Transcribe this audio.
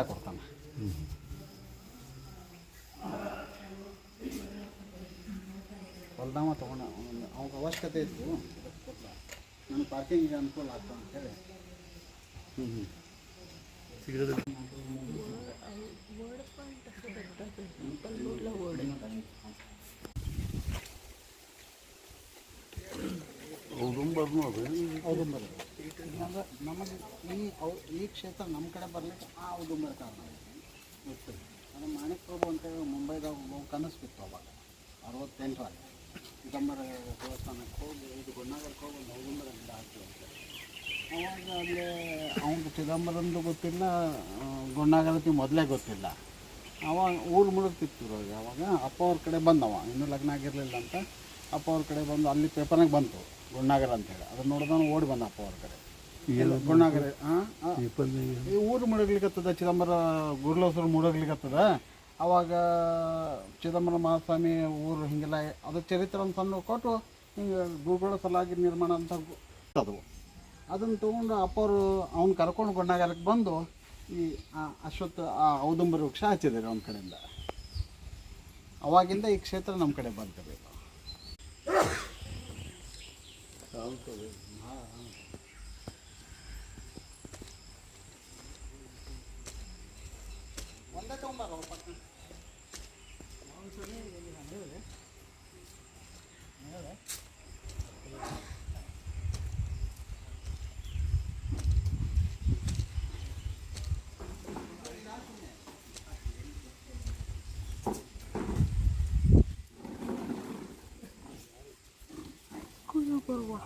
ಕೊಡ್ತಾನೆ. ಹೊಲ್ದಾಮ ತೊಗೊಂಡ ಅವ್ನ ಅವಶ್ಯಕತೆ ಇತ್ತು, ನನ್ನ ಪಾರ್ಕಿಂಗಿಗೆ ಅನುಕೂಲ ಆಗ್ತದೆ ಅಂತೇಳಿ. ಔದುಂಬರ್ ನಮಗೆ ಈ ಕ್ಷೇತ್ರ ನಮ್ಮ ಕಡೆ ಬರಲಿಕ್ಕೆ ಆ ಔದುಂಬರ ಕಾರಣ ಗೊತ್ತು. ಅದು ಮಾಣಿಕ್ ಪ್ರಭು ಅಂತೇಳಿ ಮುಂಬೈದಾಗ ಹೋಗಿ ಕನಸು ಬಿತ್ತು ಅವಾಗ 68ರಾಗ. ಚಿದಂಬರ ದೇವಸ್ಥಾನಕ್ಕೆ ಹೋಗಿ ಇದು ಗುಣ್ಣಾಗರಕ್ಕೆ ಹೋಗಿ ಒಂದು ಔದುಂಬರ ಗಿಡ ಹಾಕ್ತೀವಿ ಅಂತ. ಅವಾಗ ಅಲ್ಲೇ ಅವ್ನು ಚಿದಂಬರಂದು ಗೊತ್ತಿಲ್ಲ, ಗುಣ್ಣಾಗರತಿ ಮೊದಲೇ ಗೊತ್ತಿಲ್ಲ. ಅವಾಗ ಊರು ಮುಳುಗ್ತಿತ್ತು ಅವಾಗ. ಅಪ್ಪ ಅವ್ರ ಕಡೆ ಬಂದವ, ಇನ್ನೂ ಲಗ್ನ ಆಗಿರಲಿಲ್ಲ ಅಂತ. ಅಪ್ಪ ಅವ್ರ ಕಡೆ ಬಂದು ಅಲ್ಲಿ ಪೇಪರ್ನಾಗ ಬಂತು ಗುಣ್ಣಾಗರ ಅಂತೇಳಿ. ಅದನ್ನ ನೋಡಿದವನು ಓಡಿ ಬಂದ ಅಪ್ಪ ಅವ್ರ ಕಡೆ. ಗುಣ್ಣಾಗರ ಈ ಊರು ಮುಳುಗ್ಲಿಕ್ಕತ್ತದ, ಚಿದಂಬರ ಗುರುಲೋಸರು ಮುಳುಗ್ಲಿಕ್ಕತ್ತದ. ಅವಾಗ ಚಿದಂಬರ ಮಹಾಸ್ವಾಮಿ ಊರು ಹಿಂಗೆಲ್ಲ ಅದು ಚರಿತ್ರೆ ಅಂತ ಸಣ್ಣ ಕೊಟ್ಟು ಹಿಂಗೆ ಗುರುಗಳ ಸಲಾಗಿ ನಿರ್ಮಾಣ ಅಂತ ಅದು. ಅದನ್ನು ತೊಗೊಂಡು ಅಪ್ಪವರು ಅವ್ನು ಕರ್ಕೊಂಡು ಗುಣ್ಣಾಗರಕ್ಕೆ ಬಂದು ಈ ಅಶ್ವತ್ಥ ಔದುಂಬರ ವೃಕ್ಷ ಹಚ್ಚಿದ್ದಾರೆ ಅವ್ನ ಕಡೆಯಿಂದ. ಅವಾಗಿಂದ ಈ ಕ್ಷೇತ್ರ ನಮ್ಮ ಕಡೆ ಬರ್ತದೆ. ಒಂದೇ ತೊಗೊಂಬಾರ ಪಕ್ಕ Kuya bawa.